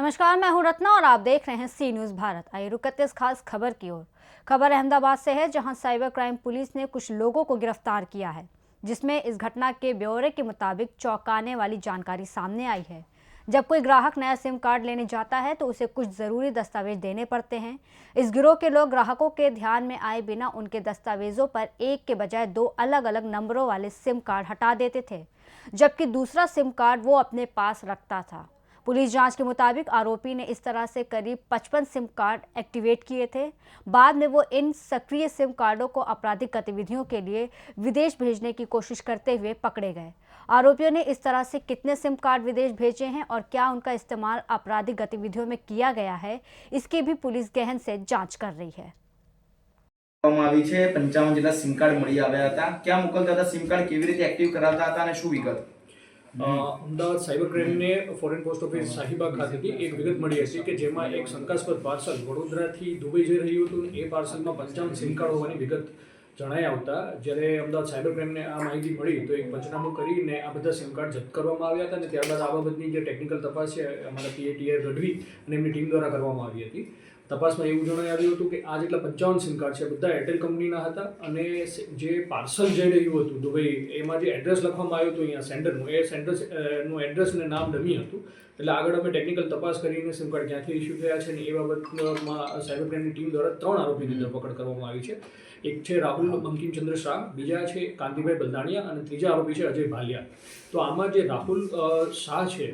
नमस्कार, मैं हूं रत्ना और आप देख रहे हैं सी न्यूज़ भारत। आइए रुक करते इस खास खबर की ओर। खबर अहमदाबाद से है, जहां साइबर क्राइम पुलिस ने कुछ लोगों को गिरफ्तार किया है, जिसमें इस घटना के ब्यौरे के मुताबिक चौंकाने वाली जानकारी सामने आई है। जब कोई ग्राहक नया सिम कार्ड लेने जाता है तो उसे कुछ ज़रूरी दस्तावेज देने पड़ते हैं। इस गिरोह के लोग ग्राहकों के ध्यान में आए बिना उनके दस्तावेजों पर एक के बजाय दो अलग अलग नंबरों वाले सिम कार्ड हटा देते थे, जबकि दूसरा सिम कार्ड वो अपने पास रखता था। पुलिस जांच के मुताबिक आरोपी ने इस तरह से करीब 55 सिम कार्ड एक्टिवेट किए थे। बाद में वो इन सक्रिय सिम कार्डों को आपराधिक गतिविधियों के लिए विदेश भेजने की कोशिश करते हुए पकड़े गए। आरोपियों ने इस तरह से कितने सिम कार्ड विदेश भेजे हैं और क्या उनका इस्तेमाल आपराधिक गतिविधियों में किया गया है, इसकी भी पुलिस गहन से जांच कर रही है। 55 જેટલા સિમ કાર્ડ મળી આવ્યા હતા। ક્યાં મોકલતા હતા સિમ કાર્ડ, કેવી રીતે એક્ટિવ કરાવતા હતા અને શું વિગત? અમદાવાદ સાયબર ક્રાઇમને ફોરેન પોસ્ટ ઓફિસ શાહીબાગ ખાતેથી એક વિગત મળી હતી કે જેમાં એક શંકાસ્પદ પાર્સલ વડોદરાથી દુબઈ જઈ રહ્યું હતું અને એ પાર્સલમાં 55 સિમ કાર્ડ હોવાની વિગત જણાઈ આવતા જ્યારે અમદાવાદ સાયબર ક્રાઇમને આ માહિતી મળી તો એક પંચનામું કરીને આ બધા સિમ કાર્ડ જપ્ત કરવામાં આવ્યા હતા અને ત્યારબાદ આ બાબતની જે ટેકનિકલ તપાસ છે અમારા પીએટીઆર ગઢવી અને એમની ટીમ દ્વારા કરવામાં આવી હતી। તપાસમાં એવું જણાઈ આવ્યું હતું કે આ જેટલા 55 સિમ કાર્ડ છે બધા એરટેલ કંપનીના હતા અને જે પાર્સલ જઈ રહ્યું હતું દુબઈ એમાં જે એડ્રેસ લખવામાં આવ્યું હતું અહીંયા સેન્ડરનું, એ સેન્ડરનું એડ્રેસ અને નામ ડમી હતું। એટલે આગળ અમે ટેકનિકલ તપાસ કરીને સિમ કાર્ડ ક્યાંથી ઇસ્યુ થયા છે અને એ બાબતમાં સાયબર ક્રાઇમની ટીમ દ્વારા 3 આરોપીની ધરપકડ કરવામાં આવી છે। એક છે રાહુલ બંકિમચંદ્ર શાહ, બીજા છે કાંતિભાઈ બલદાણિયા અને ત્રીજા આરોપી છે અજય ભાલિયા। તો આમાં જે રાહુલ શાહ છે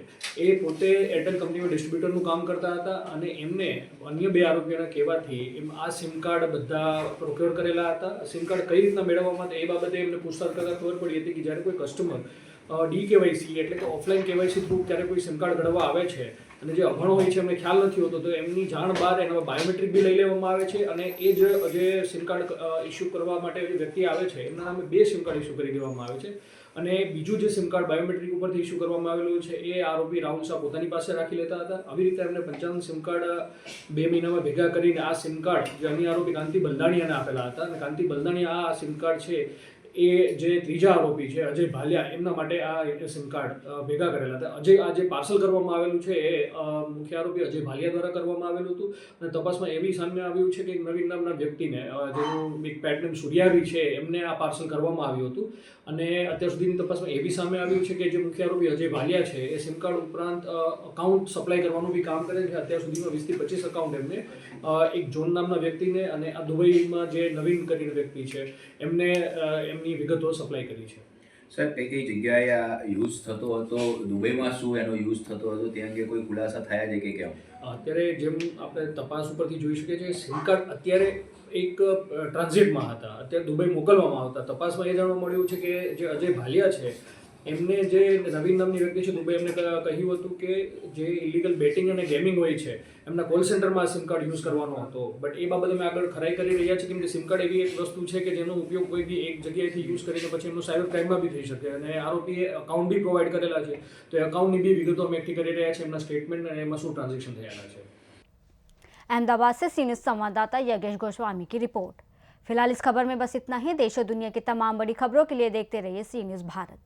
એ પોતે એરટેલ કંપનીમાં ડિસ્ટ્રીબ્યુટરનું કામ કરતા હતા અને એમને અન્ય 2 આરોપીઓના કહેવાથી આ સિમ કાર્ડ બધા પ્રોક્યોર કરેલા હતા। સિમ કાર્ડ કઈ રીતના મેળવવામાં એ બાબતે એમને પૂછતાછ કરતાં ખબર પડી હતી કે જ્યારે કોઈ કસ્ટમર DKYC એટલે કે ઓફલાઈન KYC થ્રુ જ્યારે કોઈ સિમ કાર્ડ ઘડવા આવે છે અને જે અભણ હોય છે એમને ખ્યાલ નથી હોતો તો એમની જાણ બહાર એના બાયોમેટ્રિક બી લઈ લેવામાં આવે છે અને એ જે સિમ કાર્ડ ઇસ્યુ કરવા માટે જે વ્યક્તિ આવે છે એમના નામે 2 સિમ કાર્ડ ઇસ્યુ કરી દેવામાં આવે છે અને બીજું જે સિમ કાર્ડ બાયોમેટ્રિક ઉપરથી ઇસ્યુ કરવામાં આવેલું છે એ આરોપી રાહુલ શાહ પોતાની પાસે રાખી લેતા હતા। આવી રીતે એમને 55 સિમ કાર્ડ 2 મહિનામાં ભેગા કરીને આ સિમ કાર્ડ જે અન્ય આરોપી કાંતિ બલદાણિયાને આપેલા હતા અને કાંતિ બલદાણિયા આ સિમ કાર્ડ છે એ જે ત્રીજા આરોપી છે અજય ભાલિયા એમના માટે આ સિમ કાર્ડ ભેગા કરેલા હતા। આ જે પાર્સલ કરવામાં આવેલું છે એ મુખ્ય આરોપી અજય ભાલિયા દ્વારા કરવામાં આવેલું હતું અને તપાસમાં એવી સામે આવ્યું છે કે નવીન નામના વ્યક્તિને જેનું એક પેટર્ન સૂર્યાવી છે એમને આ પાર્સલ કરવામાં આવ્યું હતું અને અત્યાર સુધીની તપાસમાં એવી સામે આવ્યું છે કે જે મુખ્ય આરોપી અજય ભાલિયા છે એ સિમ કાર્ડ ઉપરાંત અકાઉન્ટ સપ્લાય કરવાનું બી કામ કરે છે। અત્યાર સુધીમાં 20 થી 25 અકાઉન્ટ એમને એક જોન નામના વ્યક્તિને અને આ દુબઈમાં જે નવીન કરીને વ્યક્તિ છે એમને ની વિગતો સપ્લાય કરી છે। સર, કઈ જગ્યાએ આ યુઝ થતો હતો, દુબઈમાં શું એનો યુઝ થતો હતો, તે અંગે કોઈ ખુલાસા થયા છે કે કેમ? અત્યારે જેમ આપણે તપાસ ઉપરથી જોઈ શકીએ છીએ સિમ કાર્ડ અત્યારે એક ટ્રાન્ઝિટમાં હતા, અત્યારે દુબઈ મોકલવામાં આવતા। તપાસમાં એ જાણવા મળ્યું છે કે જે અજય ભાલિયા છે એમને જે નવીન નામની વ્યક્તિ છે દુબઈ એમને કહ્યું હતું કે જે ઇલીગલ બેટિંગ અને ગેમિંગ હોય છે એમના કોલ સેન્ટરમાં સિમ કાર્ડ યુઝ કરવાનો હતો। બટ એ બાબતે અમે આગળ ખરાઈ કરી રહ્યા છીએ કેમ કે સિમ કાર્ડ એવી એક વસ્તુ છે કે જેનો ઉપયોગ કોઈ બી એક જગ્યાએથી યુઝ કરીને પછી એમનો સાયબર ક્રાઇમમાં બી થઈ શકે અને આરોપીએ અકાઉન્ટ બી પ્રોવાઈડ કરેલા છે તો એ અકાઉન્ટની બી વિગતો અમે એકઠી કરી રહ્યા છીએ, એમના સ્ટેટમેન્ટ અને એમાં શું ટ્રાન્ઝેક્શન થયેલા છે। अहमदाबाद से सी न्यूज़ संवाददाता योगेश गोस्वामी की रिपोर्ट। फिलहाल इस खबर में बस इतना ही। देश और दुनिया की तमाम बड़ी खबरों के लिए देखते रहिए सी न्यूज़ भारत।